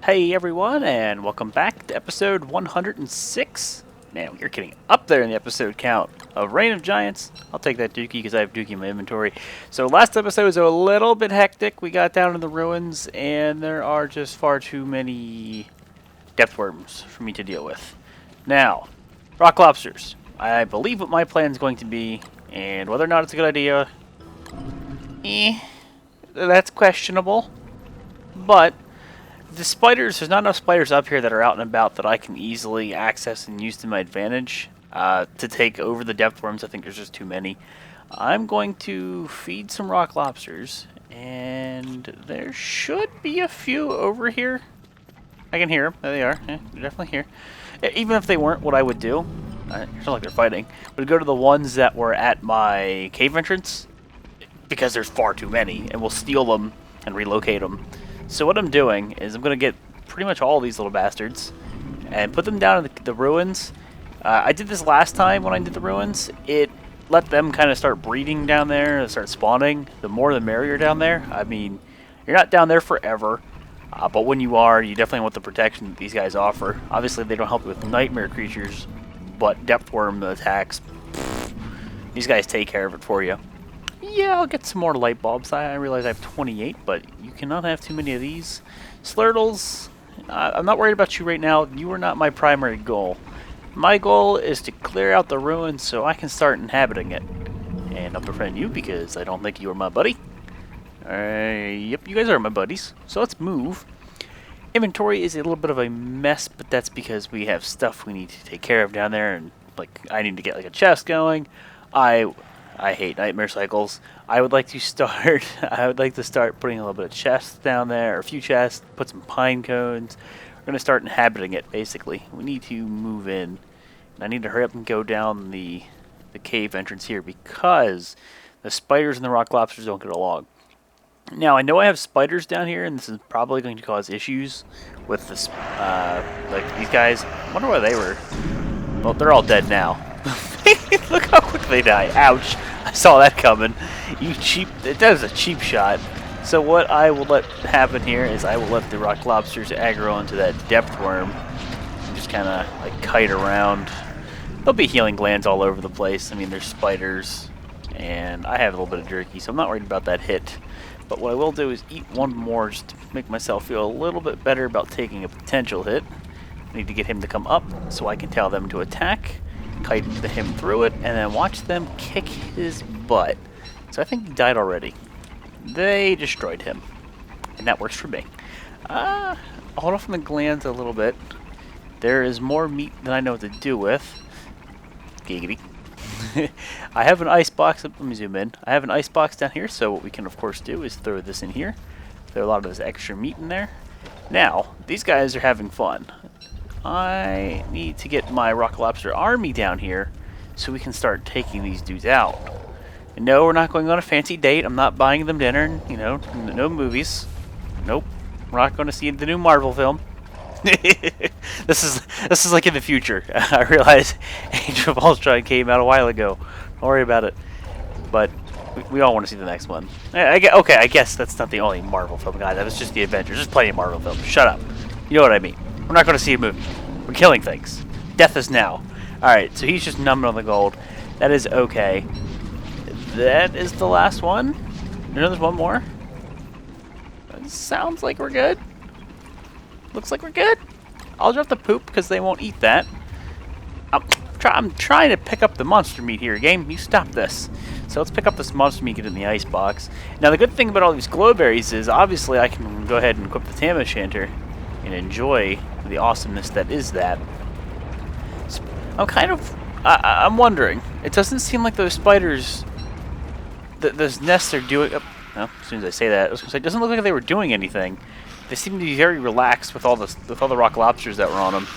Hey everyone, and welcome back to episode 106. Man, we're getting up there in the episode count of Reign of Giants. I'll take that Dookie because I have Dookie in my inventory. So last episode was a little bit hectic. We got down in the ruins, and there are just far too many depth worms for me to deal with. Now, rock lobsters. I believe what my plan is going to be, and whether or not it's a good idea, that's questionable. But the spiders, there's not enough spiders up here that are out and about that I can easily access and use to my advantage to take over the depth worms. I think there's just too many. I'm going to feed some rock lobsters, and there should be a few over here. I can hear them. There they are. Yeah, they're definitely here. Even if they weren't, what I would do, it's not like they're fighting, but go to the ones that were at my cave entrance, because there's far too many, and we'll steal them and relocate them. So what I'm doing is I'm going to get pretty much all these little bastards and put them down in the ruins. I did this last time when I did the ruins. It let them kind of start breeding down there and start spawning. The more the merrier down there. I mean, you're not down there forever, but when you are, you definitely want the protection that these guys offer. Obviously, they don't help you with nightmare creatures, but depth worm attacks, these guys take care of it for you. Yeah, I'll get some more light bulbs. I realize I have 28, but you cannot have too many of these. Slurtles, I'm not worried about you right now. You are not my primary goal. My goal is to clear out the ruins so I can start inhabiting it. And I'll befriend you because I don't think you are my buddy. Yep, you guys are my buddies. So let's move. Inventory is a little bit of a mess, but that's because we have stuff we need to take care of down there. And like, I need to get like a chest going. I hate nightmare cycles. I would like to start putting a little bit of chests down there, or a few chests, put some pine cones. We're gonna start inhabiting it basically. We need to move in. And I need to hurry up and go down the cave entrance here because the spiders and the rock lobsters don't get along. Now I know I have spiders down here, and this is probably going to cause issues with this like these guys. I wonder why they were. Well, they're all dead now. Look how quick they die. Ouch. I saw that coming. That was a cheap shot. So what I will let happen here is I will let the rock lobsters aggro into that depth worm and just kind of like kite around. There'll be healing glands all over the place. I mean, there's spiders, and I have a little bit of jerky, so I'm not worried about that hit. But what I will do is eat one more just to make myself feel a little bit better about taking a potential hit. I need to get him to come up so I can tell them to attack. Kite him through it, and then watch them kick his butt. So I think he died already. They destroyed him, and that works for me. Hold off on the glands a little bit. There is more meat than I know what to do with. Giggity. I have an ice box. Let me zoom in. I have an ice box down here, so what we can of course do is throw this in here. Throw a lot of this extra meat in there. Now, these guys are having fun. I need to get my rock lobster army down here so we can start taking these dudes out. And no, we're not going on a fancy date. I'm not buying them dinner. You know, no movies. Nope. We're not going to see the new Marvel film. This is like in the future. I realize Age of Ultron came out a while ago. Don't worry about it. But we all want to see the next one. Okay, I guess that's not the only Marvel film, guys. That was just the Avengers. There's plenty of Marvel films. Shut up. You know what I mean. We're not going to see a movie. We're killing things. Death is now. Alright, so he's just numbing on the gold. That is okay. That is the last one. You know there's one more? That sounds like we're good. Looks like we're good. I'll drop the poop because they won't eat that. I'm trying to pick up the monster meat here, game. You stop this. So let's pick up this monster meat, get it in the ice box. Now the good thing about all these glowberries is obviously I can go ahead and equip the Tam O'Shanter and enjoy the awesomeness that is that. So I'm wondering. It doesn't seem like those spiders, those nests are doing. Oh, well, as soon as I say that, I was gonna say it doesn't look like they were doing anything. They seem to be very relaxed with all the rock lobsters that were on them.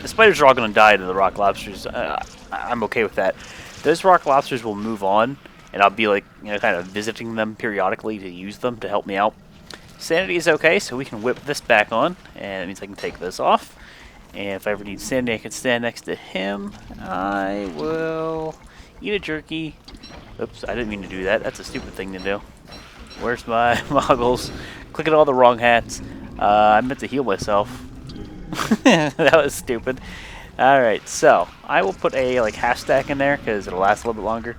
The spiders are all going to die to the rock lobsters. I'm okay with that. Those rock lobsters will move on, and I'll be like, you know, kind of visiting them periodically to use them to help me out. Sanity is okay, so we can whip this back on, and it means I can take this off. And if I ever need sanity, I can stand next to him. I will eat a jerky. Oops, I didn't mean to do that. That's a stupid thing to do. Where's my moggles? Clicking all the wrong hats. I meant to heal myself. That was stupid. Alright, so I will put a like half stack in there because it'll last a little bit longer.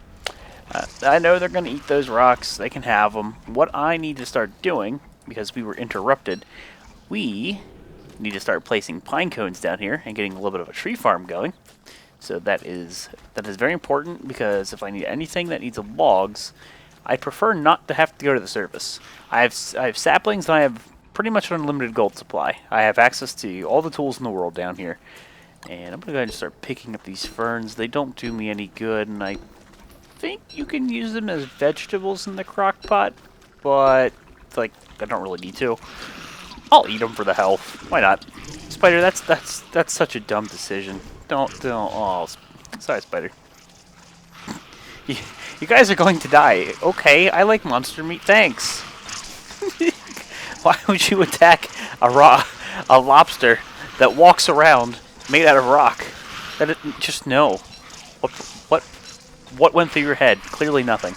I know they're going to eat those rocks. They can have them. What I need to start doing, because we were interrupted, we need to start placing pine cones down here and getting a little bit of a tree farm going. So that is very important, because if I need anything that needs logs, I prefer not to have to go to the surface. I have saplings, and I have pretty much an unlimited gold supply. I have access to all the tools in the world down here. And I'm going to go ahead and start picking up these ferns. They don't do me any good, and I think you can use them as vegetables in the crock pot, but like I don't really need to. I'll eat them for the health. Why not? Spider, that's such a dumb decision. Don't. Oh, sorry, Spider. You guys are going to die. Okay, I like monster meat. Thanks. Why would you attack a lobster that walks around made out of rock? Just no. What went through your head? Clearly nothing.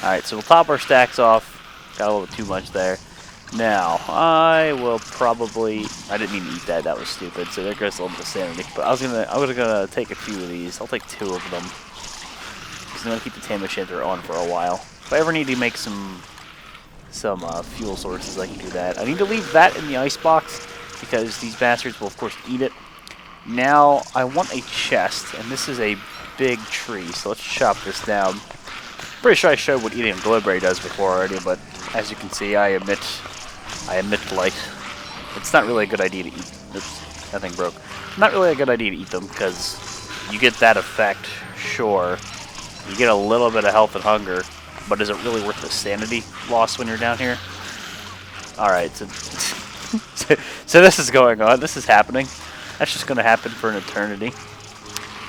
Alright, so we'll top our stacks off. Got a little too much there. Now, I will probably... I didn't mean to eat that. That was stupid. So there goes a little bit of sanity. But I was gonna take a few of these. I'll take 2 of them. Because I'm gonna keep the Tam O'Shanter on for a while. If I ever need to make some fuel sources, I can do that. I need to leave that in the ice box because these bastards will, of course, eat it. Now, I want a chest, and this is a big tree, so let's chop this down. Pretty sure I showed what eating a glowberry does before already, but as you can see, I emit light. It's not really a good idea to eat. Oops, that thing broke. Not really a good idea to eat them because you get that effect, sure. You get a little bit of health and hunger, but is it really worth the sanity loss when you're down here? Alright, so this is going on. This is happening. That's just going to happen for an eternity.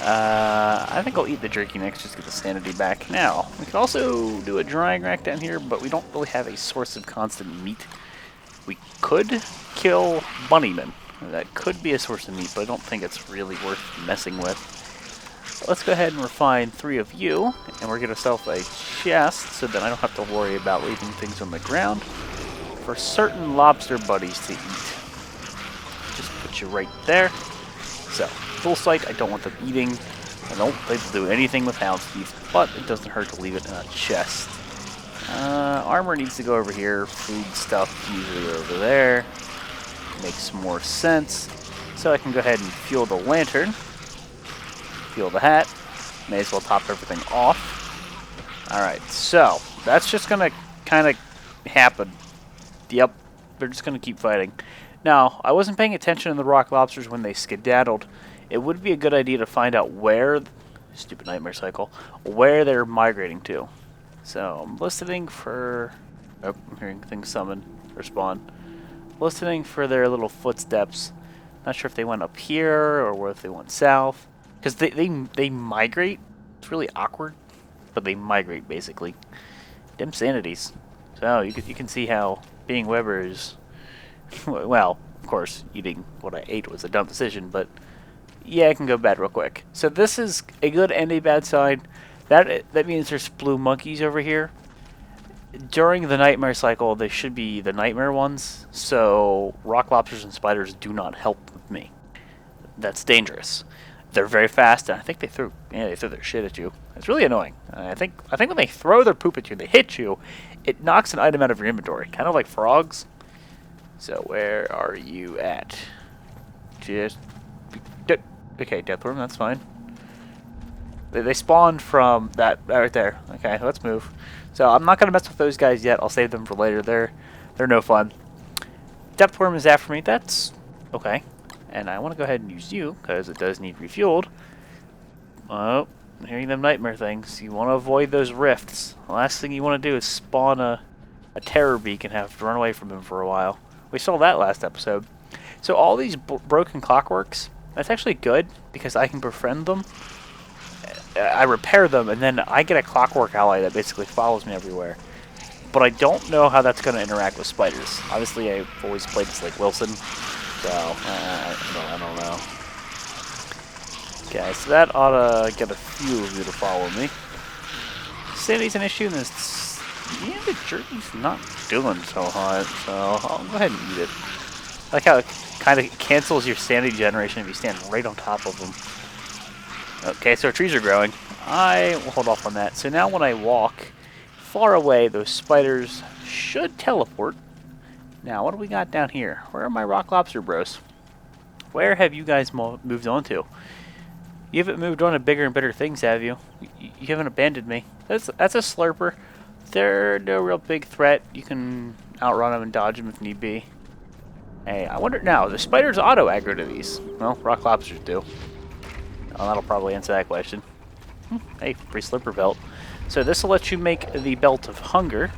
I think I'll eat the jerky next just to get the sanity back. Now, we can also do a drying rack down here, but we don't really have a source of constant meat. We could kill bunnymen. That could be a source of meat, but I don't think it's really worth messing with. Let's go ahead and refine 3 of you, and we'll get ourselves a chest so that I don't have to worry about leaving things on the ground for certain lobster buddies to eat. Just put you right there. So, full sight, I don't want them eating. I don't think they'll do anything with hound's teeth, but it doesn't hurt to leave it in a chest. Armor needs to go over here. Food stuff usually over there. Makes more sense. So I can go ahead and fuel the lantern. Fuel the hat. May as well top everything off. Alright, so that's just going to kind of happen. Yep, they're just going to keep fighting. Now, I wasn't paying attention to the rock lobsters when they skedaddled. It would be a good idea to find out where, stupid nightmare cycle, where they're migrating to. So, I'm listening for, oh, I'm hearing things summon, or spawn. Listening for their little footsteps. Not sure if they went up here, or if they went south. Because they migrate. It's really awkward, but they migrate, basically. Dim sanities. So, you can see how being Weber is... Well, of course, eating what I ate was a dumb decision, but yeah, it can go bad real quick. So this is a good and a bad side. That means there's blue monkeys over here. During the nightmare cycle, they should be the nightmare ones, so rock lobsters and spiders do not help with me. That's dangerous. They're very fast, and I think they throw their shit at you. It's really annoying. I think when they throw their poop at you, they hit you, it knocks an item out of your inventory, kind of like frogs. So where are you at? Just... Okay, Deathworm, that's fine. They spawned from that right there. Okay, let's move. So I'm not going to mess with those guys yet. I'll save them for later. They're no fun. Deathworm is after me. That's okay. And I want to go ahead and use you, because it does need refueled. Oh, I'm hearing them nightmare things. You want to avoid those rifts. The last thing you want to do is spawn a terror beak and have to run away from him for a while. We saw that last episode. So all these broken clockworks, that's actually good, because I can befriend them. I repair them, and then I get a clockwork ally that basically follows me everywhere. But I don't know how that's going to interact with spiders. Obviously, I've always played this like Wilson, so I don't know. Okay, so that ought to get a few of you to follow me. Sanity's an issue in this Yeah, the jerky's not doing so hot, so I'll go ahead and eat it. I like how it kind of cancels your sanity generation if you stand right on top of them. Okay, so our trees are growing. I will hold off on that. So now when I walk far away, those spiders should teleport. Now, what do we got down here? Where are my rock lobster bros? Where have you guys moved on to? You haven't moved on to bigger and better things, have you? You haven't abandoned me. That's a slurper. They're no real big threat. You can outrun them and dodge them if need be. Hey, I wonder now, the spiders auto aggro to these? Well, rock lobsters do. Oh, that'll probably answer that question. Hey, free slipper belt. So this will let you make the belt of hunger,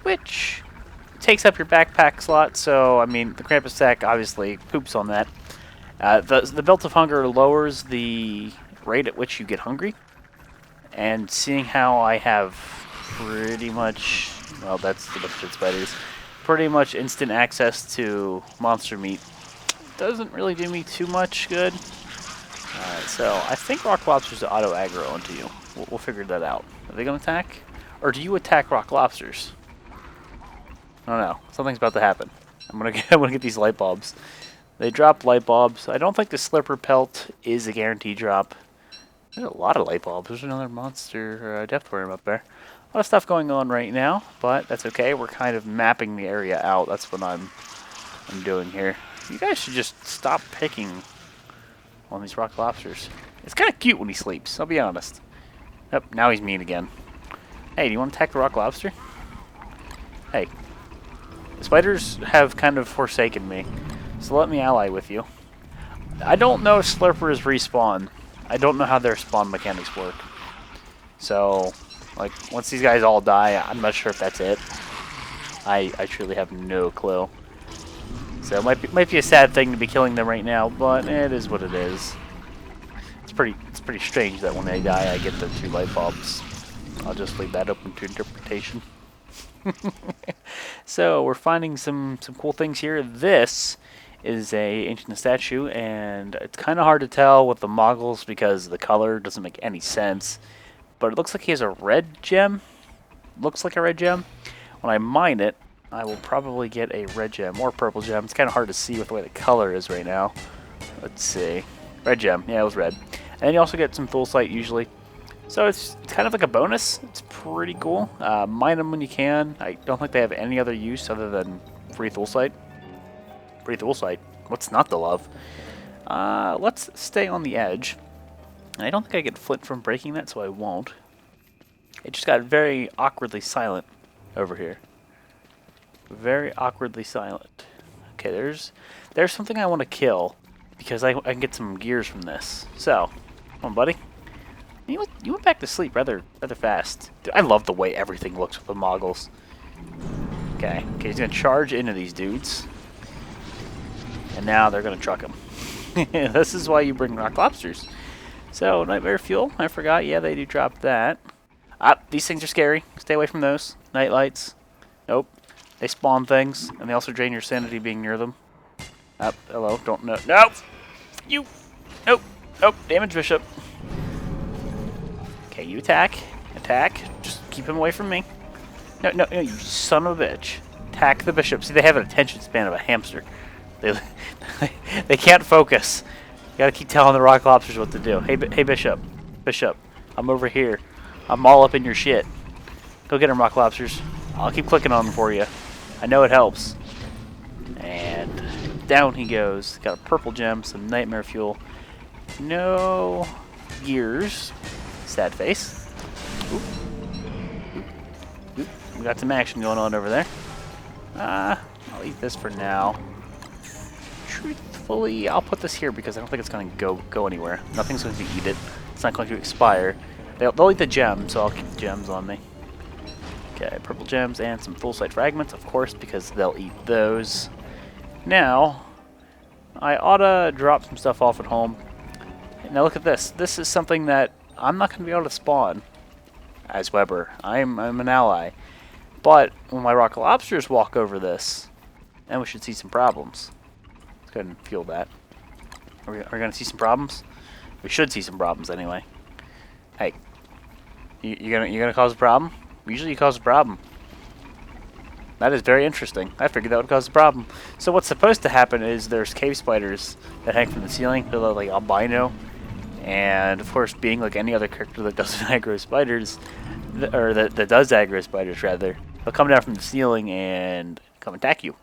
which takes up your backpack slot. So, I mean, the Krampus sack obviously poops on that. The belt of hunger lowers the rate at which you get hungry. And seeing how I have pretty much, well, that's the limited spiders, pretty much instant access to monster meat, doesn't really do me too much good. So I think rock lobsters auto aggro onto you. We'll figure that out. Are they gonna attack, or do you attack rock lobsters? I don't know. Something's about to happen. I'm gonna get these light bulbs. They drop light bulbs. I don't think the slipper pelt is a guaranteed drop. There's a lot of light bulbs. There's another monster depth worm up there. A lot of stuff going on right now, but that's okay. We're kind of mapping the area out. That's what I'm doing here. You guys should just stop picking on these rock lobsters. It's kind of cute when he sleeps, I'll be honest. Yep, now he's mean again. Hey, do you want to attack the rock lobster? Hey. The spiders have kind of forsaken me, so let me ally with you. I don't know if Slurpers respawn. I don't know how their spawn mechanics work. So, like, once these guys all die, I'm not sure if that's it. I truly have no clue. So it might be a sad thing to be killing them right now, but it is what it is. It's pretty strange that when they die, I get the 2 light bulbs. I'll just leave that open to interpretation. So we're finding some cool things here. This is a ancient statue, and it's kind of hard to tell with the moggles because the color doesn't make any sense. But it looks like he has a red gem. Looks like a red gem. When I mine it, I will probably get a red gem or purple gem. It's kind of hard to see with the way the color is right now. Let's see. Red gem. Yeah, it was red. And then you also get some Thulsite usually. So it's kind of like a bonus. It's pretty cool. Mine them when you can. I don't think they have any other use other than free Thulsite. Free Thulsite. What's not to love? Let's stay on the edge. And I don't think I get flint from breaking that, so I won't. It just got very awkwardly silent over here. Very awkwardly silent. Okay, there's something I want to kill because I can get some gears from this. So, come on, buddy. You went back to sleep rather fast. Dude, I love the way everything looks with the moggles. Okay, he's gonna charge into these dudes, and now they're gonna truck him. This is why you bring rock lobsters. So, nightmare fuel. I forgot. Yeah, they do drop that. These things are scary. Stay away from those. Night lights. Nope. They spawn things, and they also drain your sanity being near them. Hello, don't know. Nope! You! Nope! Nope, damage bishop. Okay, you attack. Attack. Just keep him away from me. No, you son of a bitch. Attack the bishop. See, they have an attention span of a hamster. They can't focus. You gotta keep telling the rock lobsters what to do. Hey, bishop. Bishop, I'm over here. I'm all up in your shit. Go get him, rock lobsters. I'll keep clicking on them for you. I know it helps. And down he goes. Got a purple gem, some nightmare fuel. No gears. Sad face. Oop. Oop. We got some action going on over there. I'll eat this for now. Truthfully, I'll put this here because I don't think it's going to go anywhere. Nothing's going to eat it. It's not going to expire. They'll eat the gem, so I'll keep the gems on me. Okay, purple gems and some Thulsite fragments, of course, because they'll eat those. Now, I oughta drop some stuff off at home. Now look at this. This is something that I'm not going to be able to spawn as Weber. I'm an ally. But when my rock lobsters walk over this, then we should see some problems. Let's go ahead and fuel that. Are we going to see some problems? We should see some problems anyway. Hey, you gonna cause a problem? Usually you cause a problem. That is very interesting. I figured that would cause a problem. So what's supposed to happen is there's cave spiders that hang from the ceiling. They're like albino. And of course, being like any other character that doesn't aggro spiders, or that does aggro spiders rather, they'll come down from the ceiling and come attack you.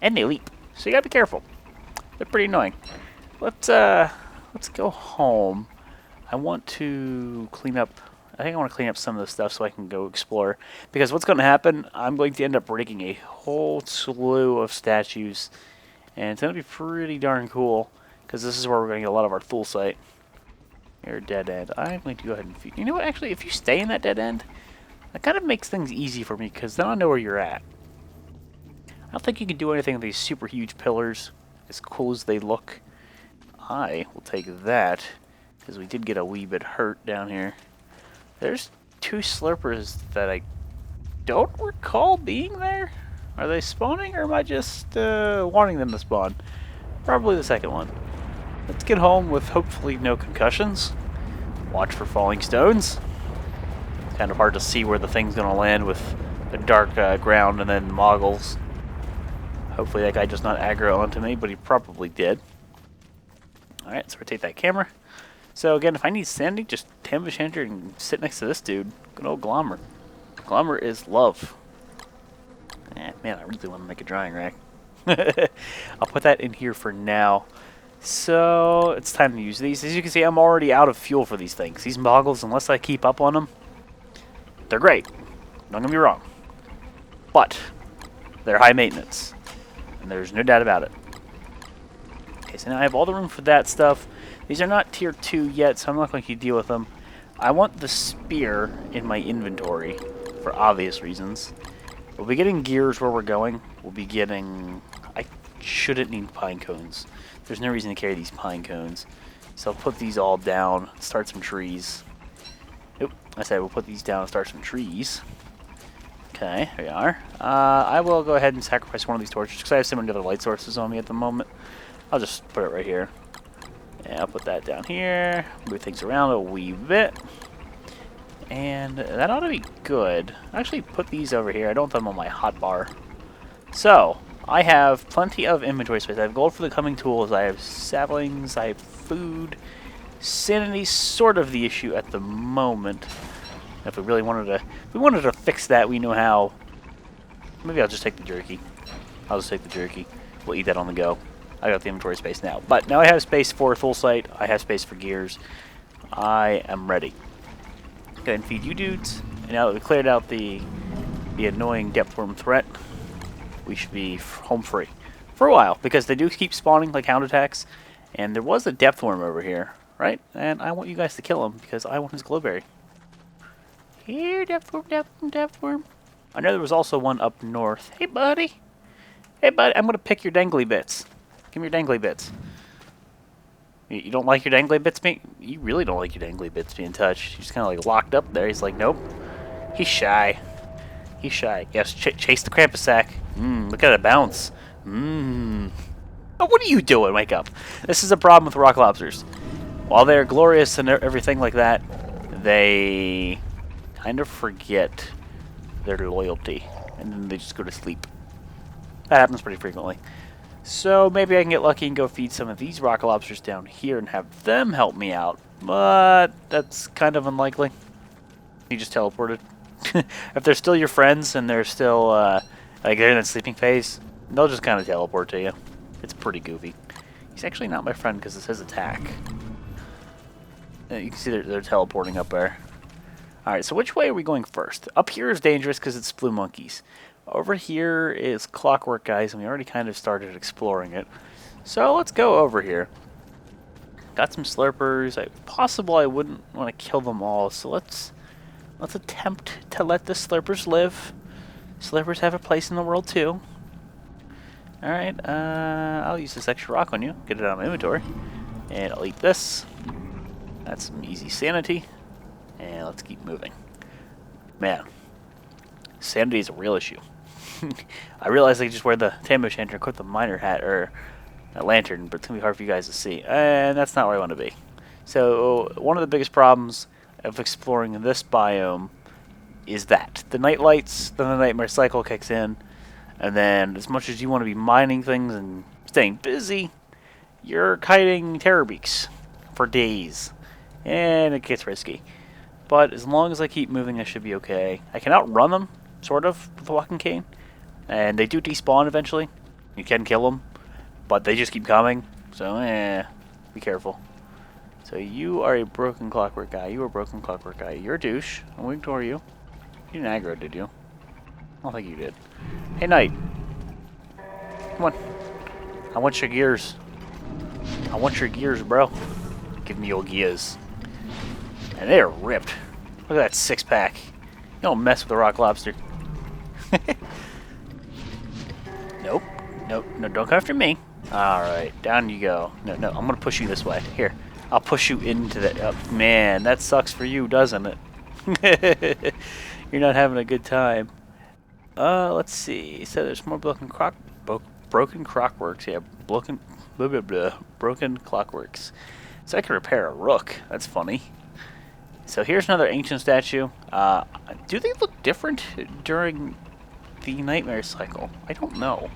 And they leap. So you gotta be careful. They're pretty annoying. Let's go home. I want to clean up. I think I want to clean up some of the stuff so I can go explore. Because what's going to happen, I'm going to end up breaking a whole slew of statues. And it's going to be pretty darn cool. Because this is where we're going to get a lot of our Thule site. You're a dead end. I'm going to go ahead and feed. You know what, actually, if you stay in that dead end, that kind of makes things easy for me. Because then I know where you're at. I don't think you can do anything with these super huge pillars. As cool as they look. I will take that. Because we did get a wee bit hurt down here. There's 2 Slurpers that I don't recall being there. Are they spawning, or am I just wanting them to spawn? Probably the second one. Let's get home with hopefully no concussions. Watch for falling stones. It's kind of hard to see where the thing's going to land with the dark ground and then moggles. Hopefully that guy does not aggro onto me, but he probably did. Alright, so rotate that camera. So again, if I need sanity, just ambush enter and sit next to this dude. Good old Glommer. Glommer is love. Man, I really want to make a drying rack. I'll put that in here for now. So it's time to use these. As you can see, I'm already out of fuel for these things. These moggles, unless I keep up on them, they're great. Don't get me wrong. But they're high maintenance. And there's no doubt about it. Okay, so now I have all the room for that stuff. These are not tier 2 yet, so I'm not going to deal with them. I want the spear in my inventory for obvious reasons. We'll be getting gears where we're going. We'll be getting... I shouldn't need pine cones. There's no reason to carry these pine cones. So I'll put these all down, start some trees. Oop, I said we'll put these down and start some trees. Okay, here we are. I will go ahead and sacrifice one of these torches because I have so many other light sources on me at the moment. I'll just put it right here. And I'll put that down here, move things around a wee bit. And that ought to be good. I actually put these over here. I don't want them on my hotbar. So, I have plenty of inventory space. I have gold for the coming tools. I have saplings. I have food. Sanity's sort of the issue at the moment. If we really wanted to fix that, we know how. Maybe I'll just take the jerky. I'll just take the jerky. We'll eat that on the go. I got the inventory space now. But now I have space for Thule site. I have space for gears. I am ready. Go ahead and feed you dudes. And now that we cleared out the annoying depth worm threat, we should be home free. For a while. Because they do keep spawning like hound attacks. And there was a depth worm over here. Right? And I want you guys to kill him because I want his glowberry. Here, depth worm, depth worm, depth worm. I know there was also one up north. Hey, buddy. Hey, buddy. I'm going to pick your dangly bits. Give me your dangly bits. You don't like your dangly bits being... You really don't like your dangly bits being touched. He's just kind of like locked up there. He's like, nope. He's shy. He's shy. Yes, chase the Krampus sack. Look at it bounce. Oh, what are you doing? Wake up. This is a problem with rock lobsters. While they're glorious and everything like that, they kind of forget their loyalty. And then they just go to sleep. That happens pretty frequently. So maybe I can get lucky and go feed some of these rock lobsters down here and have them help me out. But that's kind of unlikely. He just teleported. If they're still your friends and they're still like they're in that sleeping phase, they'll just kind of teleport to you. It's pretty goofy. He's actually not my friend because it says attack. You can see they're teleporting up there. Alright, so which way are we going first? Up here is dangerous because it's blue monkeys. Over here is clockwork guys, and we already kind of started exploring it. So let's go over here. Got some slurpers. Possible I wouldn't want to kill them all, so let's attempt to let the slurpers live. Slurpers have a place in the world too. Alright, I'll use this extra rock on you. Get it out of my inventory. And I'll eat this. That's some easy sanity. And let's keep moving. Man, sanity is a real issue. I realize I can just wear the ambush enter and quit the miner hat or a lantern, but it's going to be hard for you guys to see. And that's not where I want to be. So one of the biggest problems of exploring this biome is that. The night lights, then the nightmare cycle kicks in. And then, as much as you want to be mining things and staying busy, you're kiting terror beaks for days. And it gets risky. But as long as I keep moving, I should be okay. I can outrun them, sort of, with the walking cane. And they do despawn eventually. You can kill them, but they just keep coming. So, be careful. So you are a broken clockwork guy. You are a broken clockwork guy. You're a douche. I won't ignore you. You didn't aggro, did you? I don't think you did. Hey, Knight. Come on. I want your gears. I want your gears, bro. Give me your gears. And they are ripped. Look at that six-pack. You don't mess with the rock lobster. Nope. Nope. No, don't come after me. Alright, down you go. No, I'm going to push you this way. Here. I'll push you into that. Oh, man, that sucks for you, doesn't it? You're not having a good time. Let's see. So there's more broken clockworks. Yeah, broken clockworks. So I can repair a rook. That's funny. So here's another ancient statue. Do they look different during the nightmare cycle? I don't know.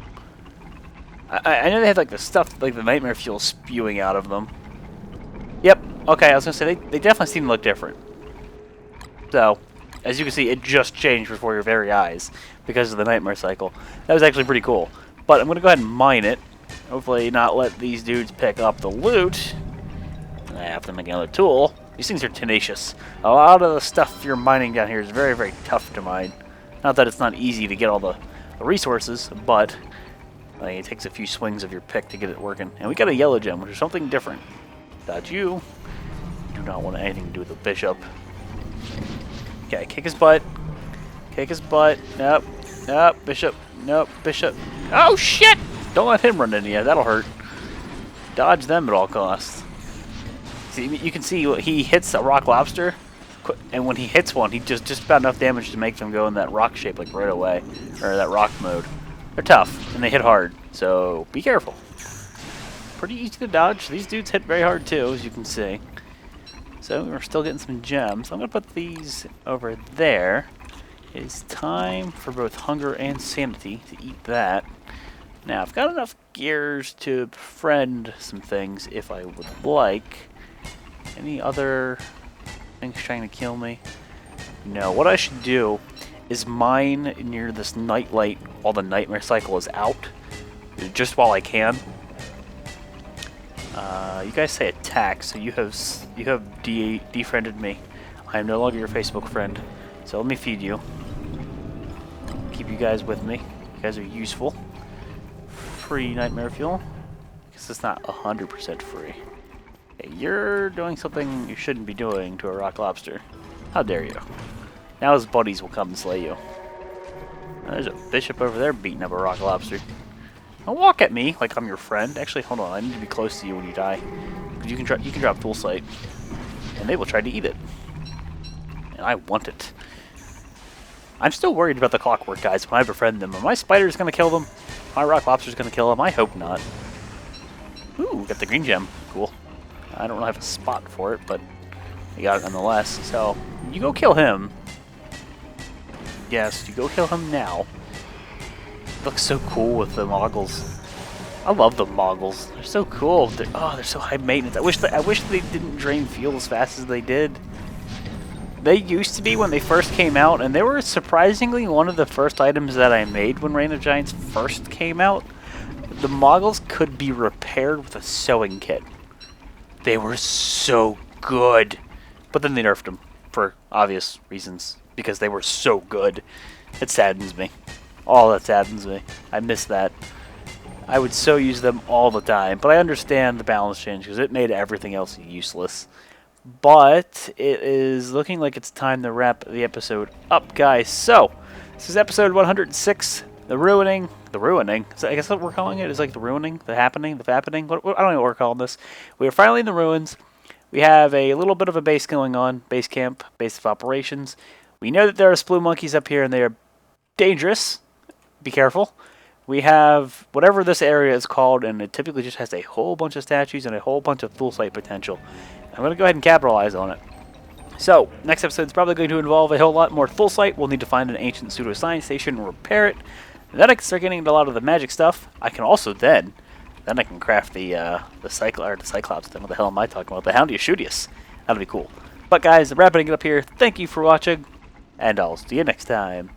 I know they have like the stuff, like the nightmare fuel spewing out of them. Yep. Okay, I was gonna say they definitely seem to look different. So, as you can see, it just changed before your very eyes because of the nightmare cycle. That was actually pretty cool. But I'm gonna go ahead and mine it. Hopefully, not let these dudes pick up the loot. I have to make another tool. These things are tenacious. A lot of the stuff you're mining down here is very, very tough to mine. Not that it's not easy to get all the resources, but it takes a few swings of your pick to get it working. And we got a yellow gem, which is something different. That's you. Do not want anything to do with the bishop. Okay, kick his butt. Kick his butt. Nope. Nope. Bishop. Nope. Bishop. Oh, shit! Don't let him run into you. That'll hurt. Dodge them at all costs. See, you can see he hits a rock lobster, and when he hits one, he just about enough damage to make them go in that rock shape like right away, or that rock mode. They're tough, and they hit hard, so be careful. Pretty easy to dodge. These dudes hit very hard too, as you can see. So we're still getting some gems. I'm going to put these over there. It's time for both hunger and sanity to eat that. Now, I've got enough gears to befriend some things if I would like. Any other things trying to kill me? No, what I should do is mine near this nightlight while the nightmare cycle is out. Just while I can. You guys say attack, so you have defriended me. I am no longer your Facebook friend. So let me feed you. Keep you guys with me. You guys are useful. Free nightmare fuel. Because it's not 100% free. Okay, you're doing something you shouldn't be doing to a rock lobster. How dare you? Now his buddies will come and slay you. There's a bishop over there beating up a rock lobster. Don't walk at me like I'm your friend. Actually, hold on. I need to be close to you when you die. Because you can drop full sight. And they will try to eat it. And I want it. I'm still worried about the clockwork guys when I befriend them. Are my spiders going to kill them? My rock lobster's going to kill them? I hope not. Ooh, got the green gem. Cool. I don't really have a spot for it, but I got it nonetheless. So, you go kill him. Yes, you go kill him now. Looks so cool with the moggles. I love the moggles. They're so cool. They're so high maintenance. I wish they didn't drain fuel as fast as they did. They used to be when they first came out, and they were surprisingly one of the first items that I made when Reign of Giants first came out. The moggles could be repaired with a sewing kit. They were so good. But then they nerfed them for obvious reasons, because they were so good. It saddens me. Oh, that saddens me. I miss that. I would so use them all the time, but I understand the balance change because it made everything else useless. But it is looking like it's time to wrap the episode up, guys. So, this is episode 106, The Ruining. The Ruining? So I guess what we're calling it is like the ruining, the happening, the fappening. I don't know what we're calling this. We are finally in the ruins. We have a little bit of a base going on, base camp, base of operations. We know that there are splue monkeys up here and they are dangerous. Be careful. We have whatever this area is called, and it typically just has a whole bunch of statues and a whole bunch of full site potential. I'm going to go ahead and capitalize on it. So, next episode is probably going to involve a whole lot more full site. We'll need to find an ancient pseudoscience station and repair it. And then I can start getting into a lot of the magic stuff. I can also then I can craft the Cyclops. Then what the hell am I talking about? The Houndius. That'll be cool. But guys, wrapping it up here. Thank you for watching, and I'll see you next time.